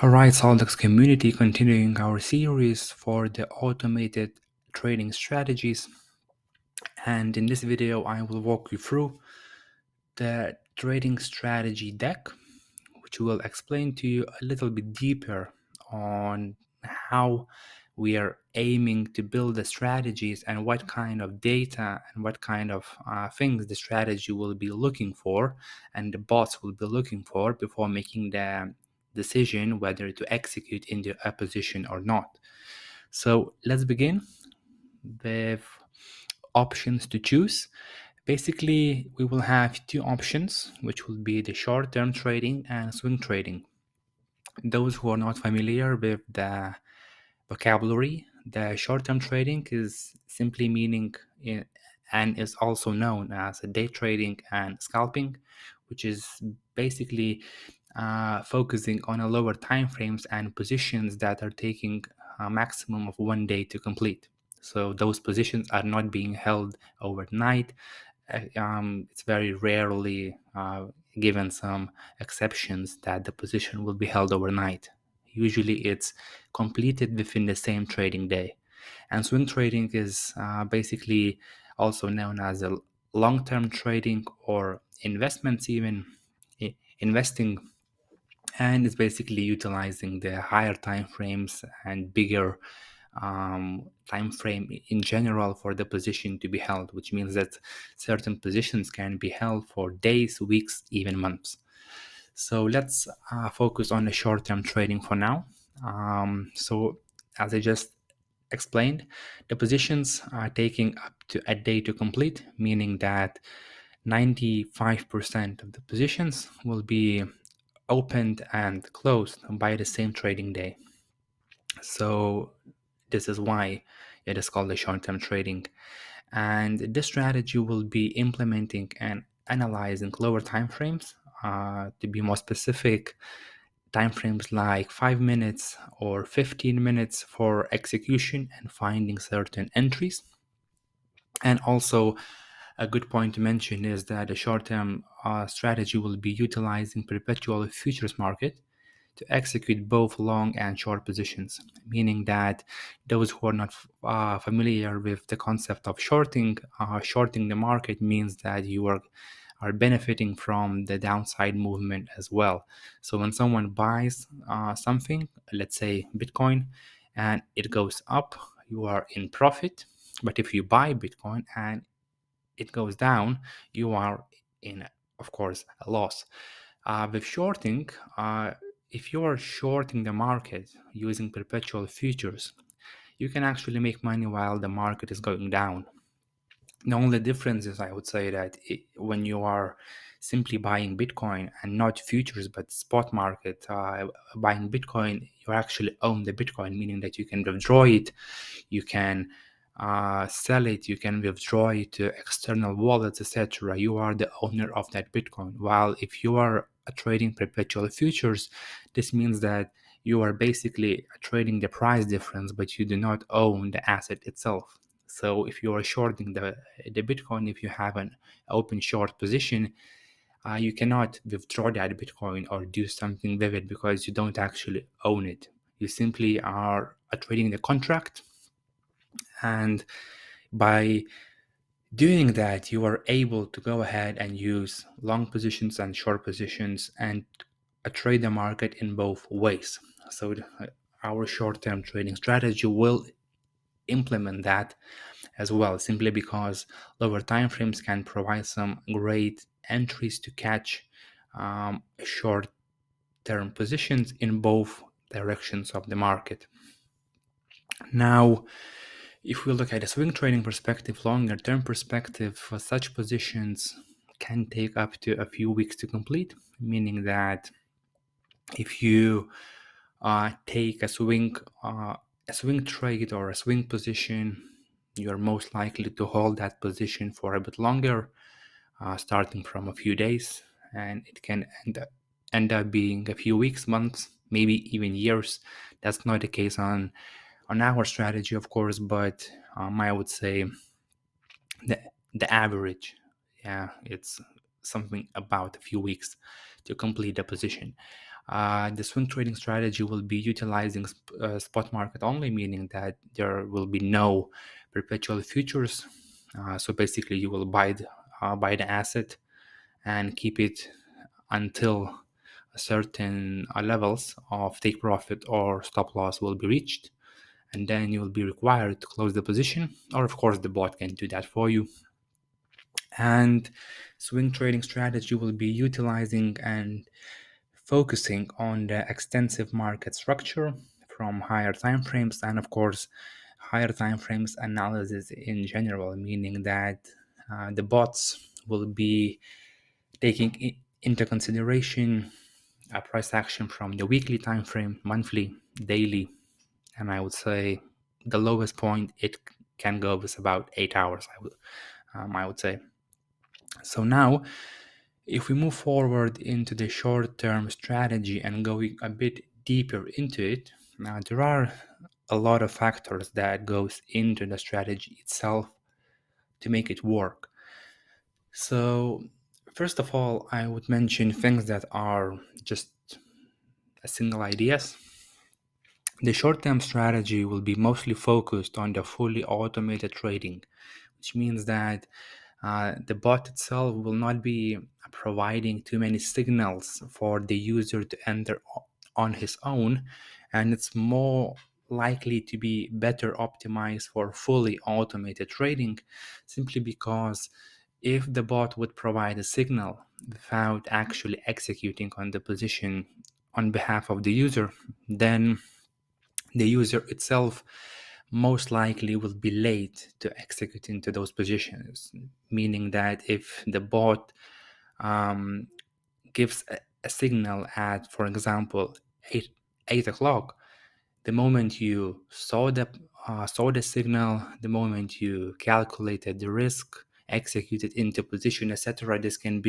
All right, Soldex community, continuing our series for the automated trading strategies. And in this video, I will walk you through the trading strategy deck, which will explain to you a little bit deeper on how we are aiming to build the strategies and what kind of data and what kind of things the strategy will be looking for and the bots will be looking for before making the decision whether to execute into a position or not. So let's begin with options to choose. Basically, we will have two options, which will be the short-term trading and swing trading. Those who are not familiar with the vocabulary, the short-term trading is simply meaning and is also known as day trading and scalping, which is basically focusing on a lower time frames and positions that are taking a maximum of 1 day to complete. So those positions are not being held overnight. It's very rarely given some exceptions that the position will be held overnight. Usually it's completed within the same trading day. And swing trading is basically also known as a long-term trading or investments even investing, and it's basically utilizing the higher time frames and bigger time frame in general for the position to be held, which means that certain positions can be held for days, weeks, even months. So let's focus on the short-term trading for now. So as I just explained, the positions are taking up to a day to complete, meaning that 95% of the positions will be opened and closed by the same trading day. So this is why it is called the short-term trading. And this strategy will be implementing and analyzing lower time frames. To be more specific, time frames like 5 minutes or 15 minutes for execution and finding certain entries. And also, a good point to mention is that the short-term strategy will be utilizing perpetual futures market to execute both long and short positions, meaning that those who are not familiar with the concept of shorting the market means that you are benefiting from the downside movement as well. So when someone buys something, let's say Bitcoin, and it goes up, you are in profit. But if you buy Bitcoin and it goes down, you are in, of course, a loss. With shorting, if you are shorting the market using perpetual futures, you can actually make money while the market is going down. The only difference is, I would say, that when you are simply buying Bitcoin and not futures but spot market, buying Bitcoin, you actually own the Bitcoin, meaning that you can withdraw it, you can sell it, you can withdraw it to external wallets, etc. You are the owner of that Bitcoin. While if you are trading perpetual futures, this means that you are basically trading the price difference, but you do not own the asset itself. So if you are shorting the Bitcoin, if you have an open short position, you cannot withdraw that Bitcoin or do something with it because you don't actually own it. You simply are trading the contract, and by doing that, you are able to go ahead and use long positions and short positions and trade the market in both ways. So our short-term trading strategy will implement that as well, simply because lower time frames can provide some great entries to catch short-term positions in both directions of the market. Now, if we look at a swing trading perspective, longer term perspective, for such positions can take up to a few weeks to complete, meaning that if you take a swing trade or a swing position, you're most likely to hold that position for a bit longer, starting from a few days, and it can end up being a few weeks, months, maybe even years. That's not the case on our strategy, of course, but I would say the the average, yeah, it's something about a few weeks to complete the position. The swing trading strategy will be utilizing spot market only, meaning that there will be no perpetual futures. So basically, you will buy the asset and keep it until certain levels of take profit or stop loss will be reached, and then you will be required to close the position, or of course the bot can do that for you. And swing trading strategy will be utilizing and focusing on the extensive market structure from higher time frames, and of course higher time frames analysis in general, meaning that the bots will be taking into consideration a price action from the weekly time frame, monthly, daily, and I would say the lowest point it can go is about 8 hours. I would say. So now, if we move forward into the short-term strategy and going a bit deeper into it, now there are a lot of factors that goes into the strategy itself to make it work. So, first of all, I would mention things that are just a single ideas. The short-term strategy will be mostly focused on the fully automated trading, which means that the bot itself will not be providing too many signals for the user to enter on his own, and it's more likely to be better optimized for fully automated trading, simply because if the bot would provide a signal without actually executing on the position on behalf of the user, then the user itself most likely will be late to execute into those positions, meaning that if the bot um, gives a signal at, for example, 8 o'clock, the moment you saw the signal, the moment you calculated the risk, executed into position, etc., this can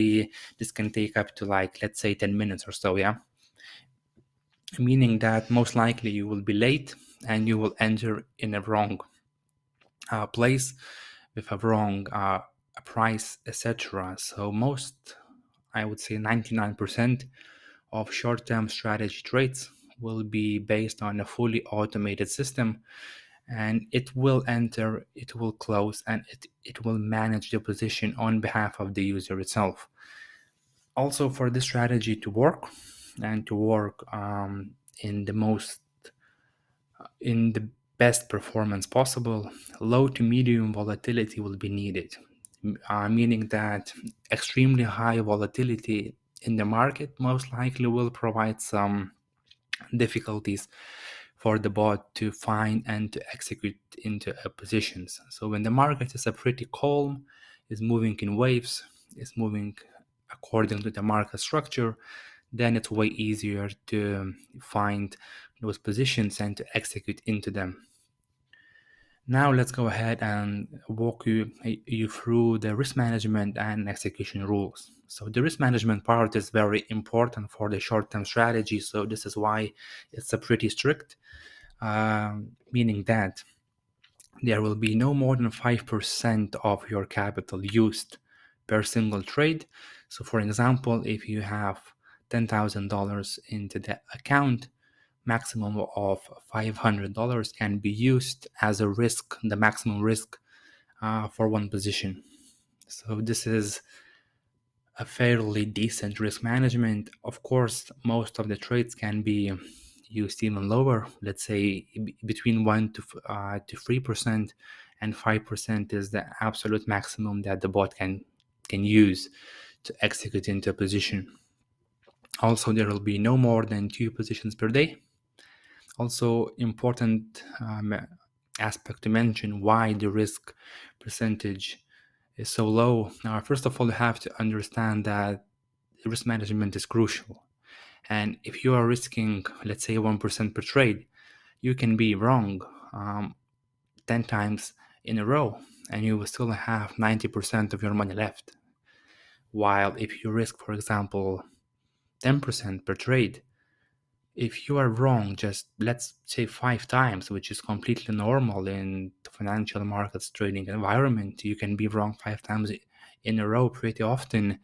take up to, like, let's say 10 minutes or so, yeah, meaning that most likely you will be late and you will enter in a wrong place with a wrong price, etc. So I would say 99% of short-term strategy trades will be based on a fully automated system, and it will enter, it will close, and it will manage the position on behalf of the user itself. Also, for this strategy to work and to work in the best performance possible, low to medium volatility will be needed, meaning that extremely high volatility in the market most likely will provide some difficulties for the bot to find and to execute into positions. So when the market is a pretty calm, is moving in waves, is moving according to the market structure, then it's way easier to find those positions and to execute into them. Now let's go ahead and walk you through the risk management and execution rules. So the risk management part is very important for the short-term strategy. So this is why it's a pretty strict, meaning that there will be no more than 5% of your capital used per single trade. So for example, if you have $10,000 into the account, maximum of $500 can be used as a risk, the maximum risk for one position. So this is a fairly decent risk management. Of course, most of the trades can be used even lower. Let's say between 1 to 3%, and 5% is the absolute maximum that the bot can use to execute into a position. Also, there will be no more than 2 positions per day. Also, important aspect to mention why the risk percentage is so low. First of all, you have to understand that risk management is crucial. And if you are risking, let's say, 1% per trade, you can be wrong 10 times in a row, and you will still have 90% of your money left. While if you risk, for example, 10% per trade, if you are wrong just, let's say, 5 times, which is completely normal in the financial markets trading environment, you can be wrong 5 times in a row pretty often.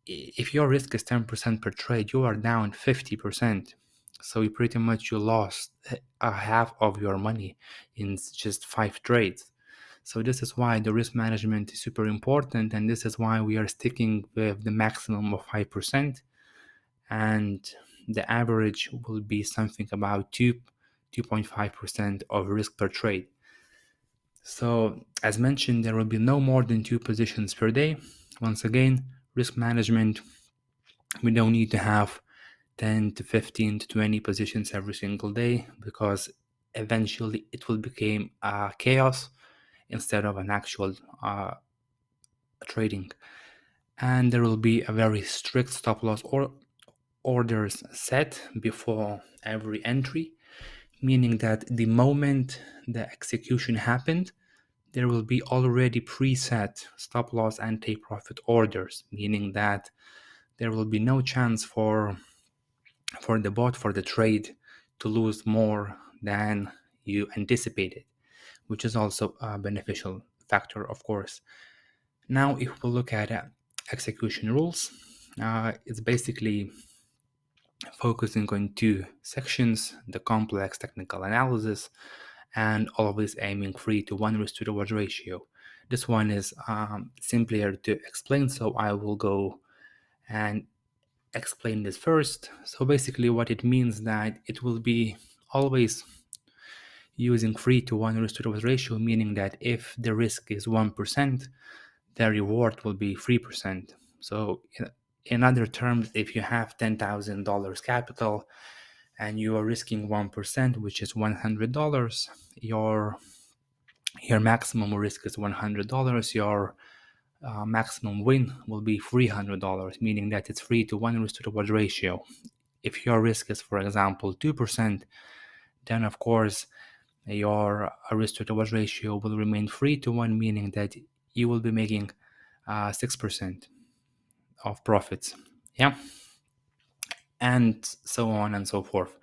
if your risk is 10% per trade, you are down 50%. So you pretty much you lost a half of your money in just 5 trades. So this is why the risk management is super important, and this is why we are sticking with the maximum of 5%, and the average will be something about 2.5% of risk per trade. So as mentioned, there will be no more than 2 positions per day. Once again, risk management, we don't need to have 10 to 15 to 20 positions every single day, because eventually it will become chaos instead of an actual trading. And there will be a very strict stop loss or orders set before every entry, meaning that the moment the execution happened, there will be already preset stop loss and take profit orders, meaning that there will be no chance for the bot, for the trade, to lose more than you anticipated, which is also a beneficial factor, of course. Now, if we look at execution rules, it's basically focusing on 2 sections: the complex technical analysis and always aiming 3 to 1 risk to reward ratio. This one is simpler to explain, so I will go and explain this first. So basically what it means that it will be always using 3 to 1 risk to reward ratio, meaning that if the risk is 1%, the reward will be 3%. So in other terms, if you have $10,000 capital and you are risking 1%, which is $100, your maximum risk is $100, your maximum win will be $300, meaning that it's 3 to 1 risk to reward ratio. If your risk is, for example, 2%, then of course your risk to reward ratio will remain 3 to 1, meaning that you will be making 6% of profits. Yeah, and so on and so forth.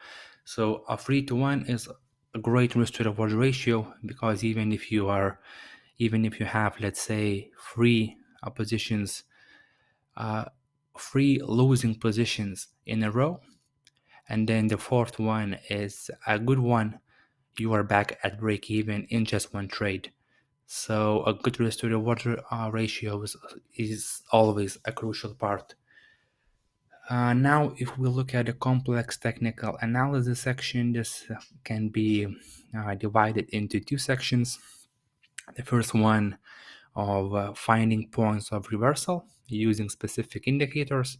So a 3 to 1 is a great risk to reward ratio, because even if you have, let's say, positions, uh, 3 losing positions in a row, and then the fourth one is a good one, you are back at break even in just 1 trade. So a good risk to reward ratio is always a crucial part. Now, if we look at the complex technical analysis section, this can be divided into 2 sections. The first one of finding points of reversal using specific indicators.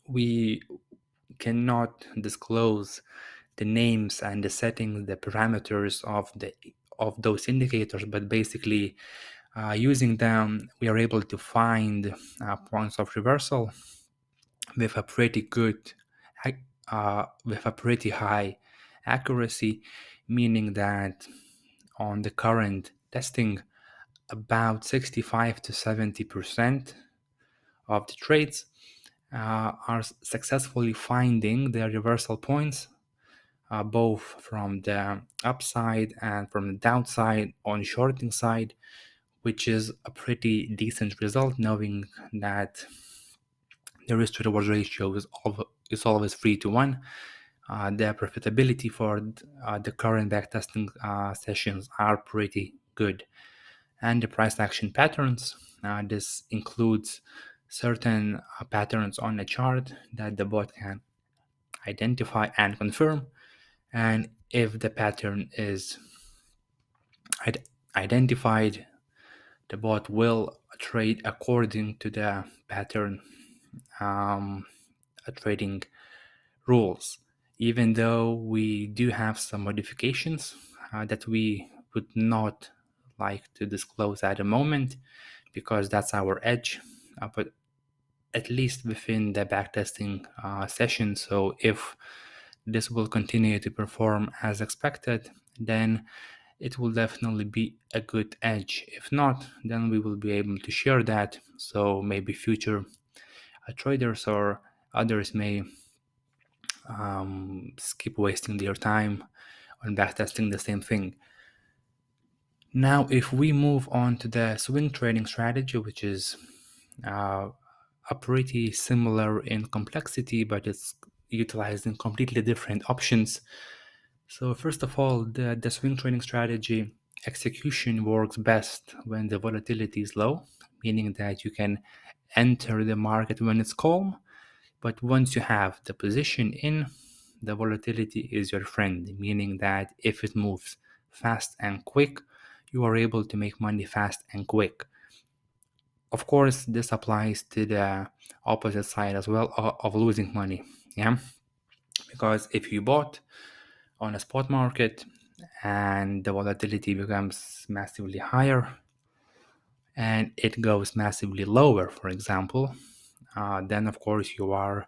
We cannot disclose the names and the settings, the parameters of those indicators, but basically using them, we are able to find points of reversal with a pretty good, with a pretty high accuracy, meaning that on the current testing, about 65 to 70% of the trades are successfully finding their reversal points, both from the upside and from the downside on shorting side, which is a pretty decent result, knowing that the risk to reward ratio is always 3 to 1. The profitability for the current backtesting sessions are pretty good. And the price action patterns, this includes certain patterns on a chart that the bot can identify and confirm. And if the pattern is identified, the bot will trade according to the pattern trading rules, even though we do have some modifications that we would not like to disclose at the moment, because that's our edge, but at least within the backtesting session. So if this will continue to perform as expected, then it will definitely be a good edge. If not, then we will be able to share that, so maybe future traders or others may skip wasting their time on backtesting the same thing. Now, if we move on to the swing trading strategy, which is are pretty similar in complexity, but it's utilizing completely different options. So first of all, the swing trading strategy execution works best when the volatility is low, meaning that you can enter the market when it's calm, but once you have the position in, the volatility is your friend, meaning that if it moves fast and quick, you are able to make money fast and quick. Of course, this applies to the opposite side as well of losing money. Yeah, because if you bought on a spot market and the volatility becomes massively higher and it goes massively lower, for example, then of course you are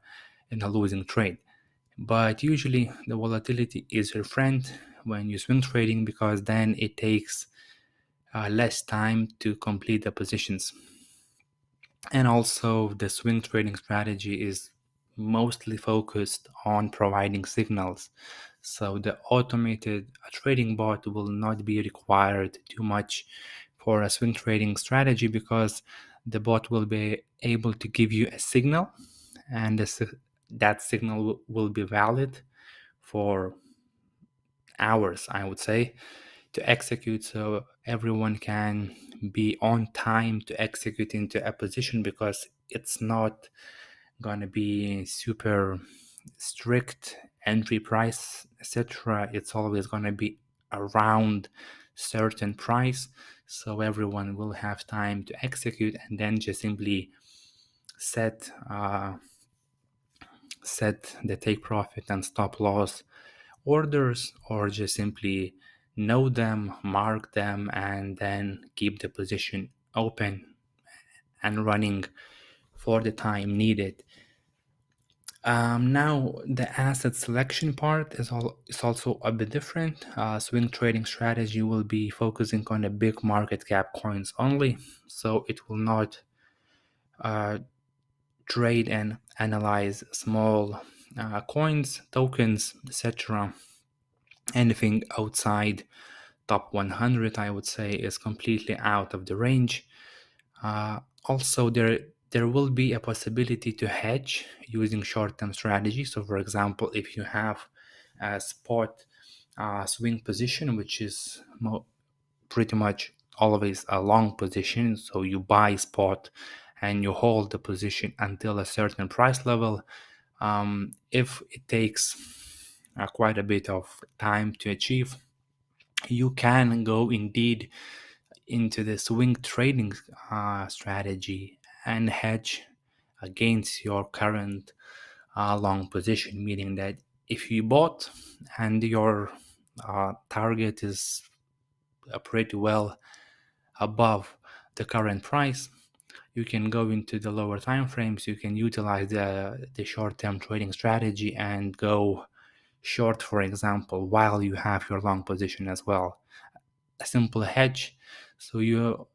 in a losing trade. But usually the volatility is your friend when you swing trading because then it takes less time to complete the positions. And also, the swing trading strategy is mostly focused on providing signals. So, the automated trading bot will not be required too much for a swing trading strategy because the bot will be able to give you a signal, and that signal will be valid for hours, I would say, to execute, so everyone can be on time to execute into a position because it's not going to be super strict entry price, etc. It's always going to be around certain price, so everyone will have time to execute and then just simply set set the take profit and stop loss orders, or just simply know them, mark them, and then keep the position open and running for the time needed. Now, the asset selection part is also a bit different. Swing trading strategy will be focusing on the big market cap coins only, so it will not uh, trade and analyze small coins, tokens, etc. Anything outside top 100, I would say, is completely out of the range. Also, there will be a possibility to hedge using short-term strategy. So, for example, if you have a spot swing position, which is pretty much always a long position, so you buy spot and you hold the position until a certain price level. If it takes quite a bit of time to achieve, you can go indeed into the swing trading strategy and hedge against your current long position, meaning that if you bought and your target is pretty well above the current price, you can go into the lower time frames. You can utilize the short-term trading strategy and go short, for example, while you have your long position as well. A simple hedge, so you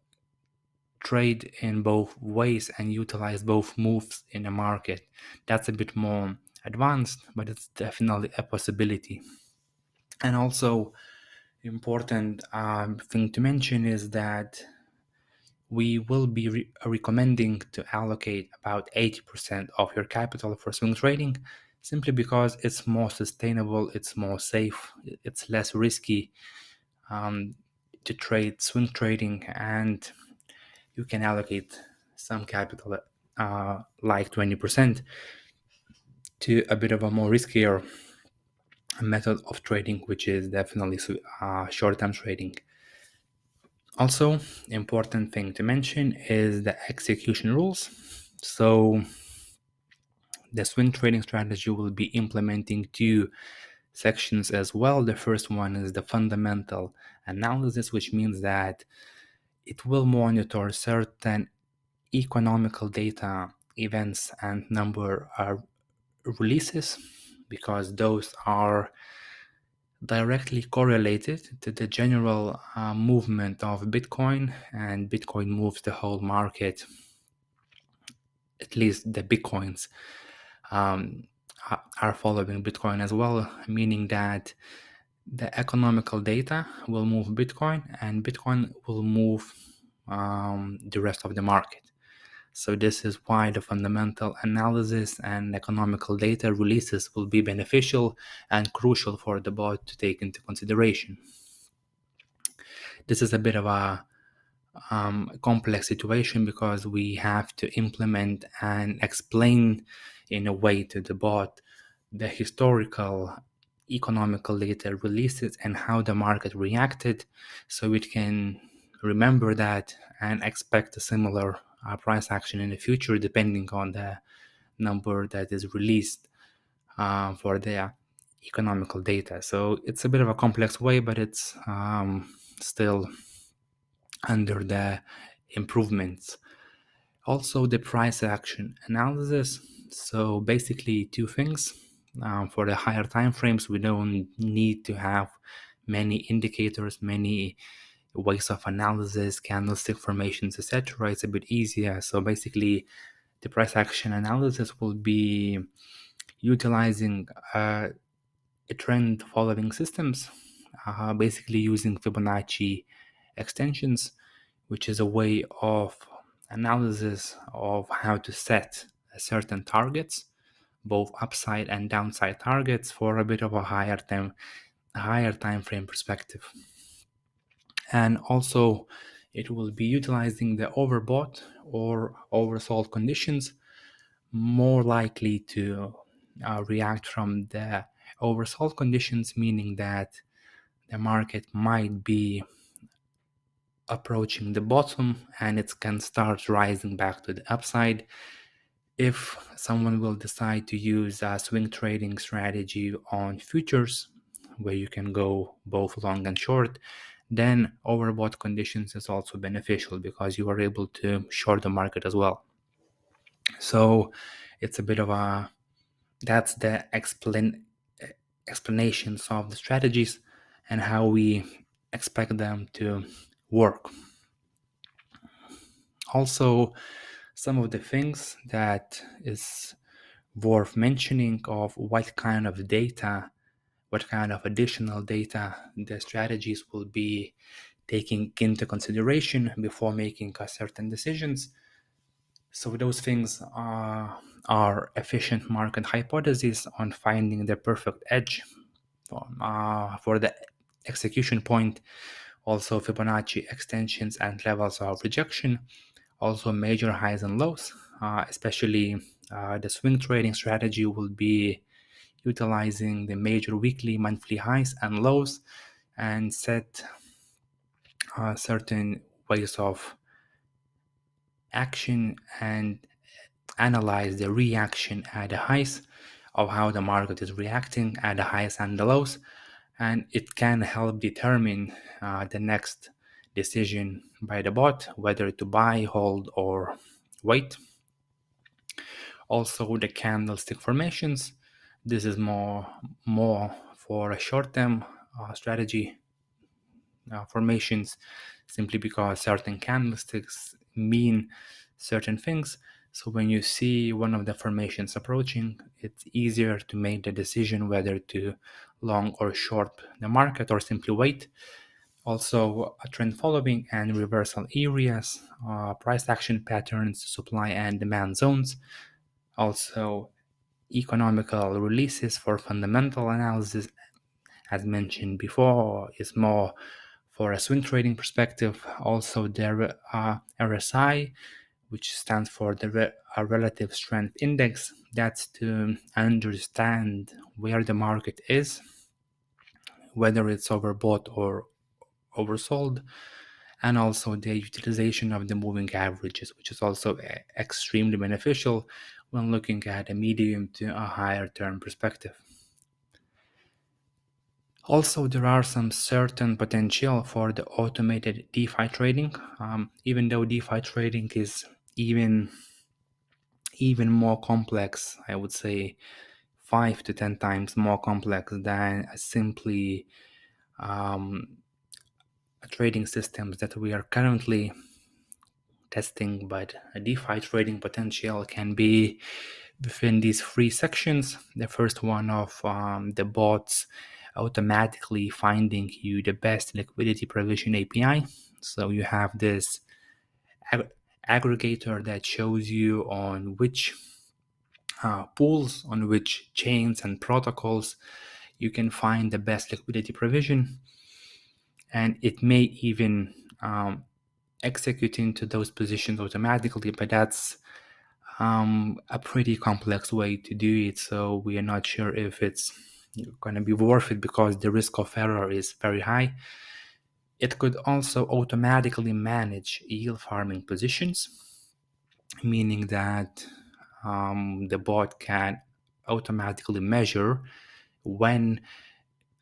trade in both ways and utilize both moves in the market. That's a bit more advanced, but it's definitely a possibility. And also, important thing to mention is that we will be recommending to allocate about 80% of your capital for swing trading, simply because it's more sustainable, it's more safe, it's less risky to trade swing trading, and you can allocate some capital, like 20%, to a bit of a more riskier method of trading, which is definitely short-term trading. Also, important thing to mention is the execution rules. So the swing trading strategy will be implementing two sections as well. The first one is the fundamental analysis, which means that it will monitor certain economical data, events, and number releases, because those are directly correlated to the general movement of Bitcoin, and Bitcoin moves the whole market. At least the Bitcoins um, are following Bitcoin as well, meaning that the economical data will move Bitcoin and Bitcoin will move the rest of the market. So this is why the fundamental analysis and economical data releases will be beneficial and crucial for the bot to take into consideration. This is a bit of a complex situation because we have to implement and explain in a way to the bot the historical economical data releases and how the market reacted, so it can remember that and expect a similar price action in the future depending on the number that is released for the economical data. So it's a bit of a complex way, but it's still under the improvements. Also, the price action analysis. So basically, two things. For the higher time frames, we don't need to have many indicators, many ways of analysis, candlestick formations, etc. It's a bit easier. So basically, the price action analysis will be utilizing a trend following systems, basically using Fibonacci extensions, which is a way of analysis of how to set certain targets, both upside and downside targets, for a bit of a higher time frame perspective. And also it will be utilizing the overbought or oversold conditions, more likely to react from the oversold conditions, meaning that the market might be approaching the bottom and it can start rising back to the upside. If someone will decide to use a swing trading strategy on futures, where you can go both long and short, then overbought conditions is also beneficial because you are able to short the market as well. So it's a bit of a that's the explanations of the strategies and how we expect them to work. Also, some of the things that is worth mentioning of what kind of data, what kind of additional data the strategies will be taking into consideration before making a certain decisions. So those things are efficient market hypotheses on finding the perfect edge for the execution point, also Fibonacci extensions and levels of rejection, also major highs and lows, especially the swing trading strategy will be utilizing the major weekly, monthly highs and lows and set certain ways of action and analyze the reaction at the highs of how the market is reacting at the highs and the lows, and it can help determine the next decision by the bot, whether to buy, hold, or wait. Also, the candlestick formations. This is more for a short-term strategy formations, simply because certain candlesticks mean certain things. So when you see one of the formations approaching, it's easier to make the decision whether to long or short the market or simply wait. Also, a trend following and reversal areas, price action patterns, supply and demand zones. Also, economical releases for fundamental analysis, as mentioned before, is more for a swing trading perspective. Also, the RSI, which stands for the Relative Strength Index, that's to understand where the market is, whether it's overbought or oversold, and also the utilization of the moving averages, which is also extremely beneficial when looking at a medium to a higher term perspective. Also, there are some certain potential for the automated DeFi trading, even though DeFi trading is even more complex. I would say 5 to 10 times more complex than simply trading systems that we are currently testing, but a DeFi trading potential can be within these three sections. The first one of the bots automatically finding you the best liquidity provision API. So you have this aggregator that shows you on which pools, on which chains and protocols you can find the best liquidity provision, and it may even execute into those positions automatically, but that's a pretty complex way to do it. So we are not sure if it's going to be worth it because the risk of error is very high. It could also automatically manage yield farming positions, meaning that the bot can automatically measure when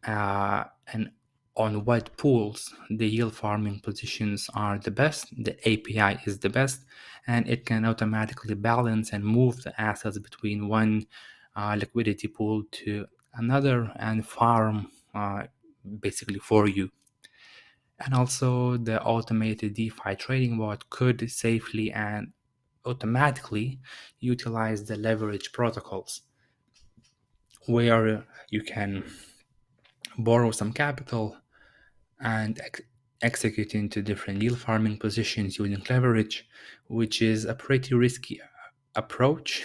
and on what pools the yield farming positions are the best, the API is the best, and it can automatically balance and move the assets between one liquidity pool to another and farm basically for you. And also, the automated DeFi trading bot could safely and automatically utilize the leverage protocols where you can borrow some capital and execute into different yield farming positions using leverage, which is a pretty risky approach,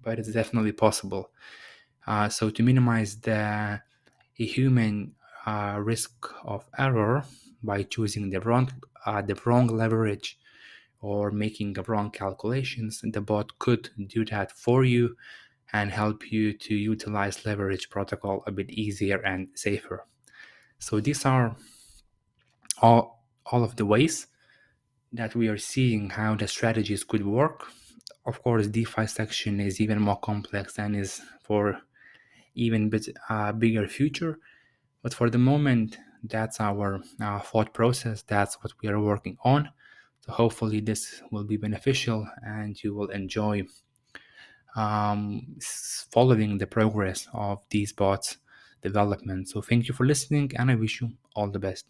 but it's definitely possible. So to minimize the human risk of error by choosing the wrong leverage or making the wrong calculations, the bot could do that for you and help you to utilize leverage protocol a bit easier and safer. So these are all of the ways that we are seeing how the strategies could work. Of course, DeFi section is even more complex and is for even bigger future. But for the moment, that's our thought process. That's what we are working on. So hopefully this will be beneficial and you will enjoy following the progress of these bots development. So thank you for listening and I wish you all the best.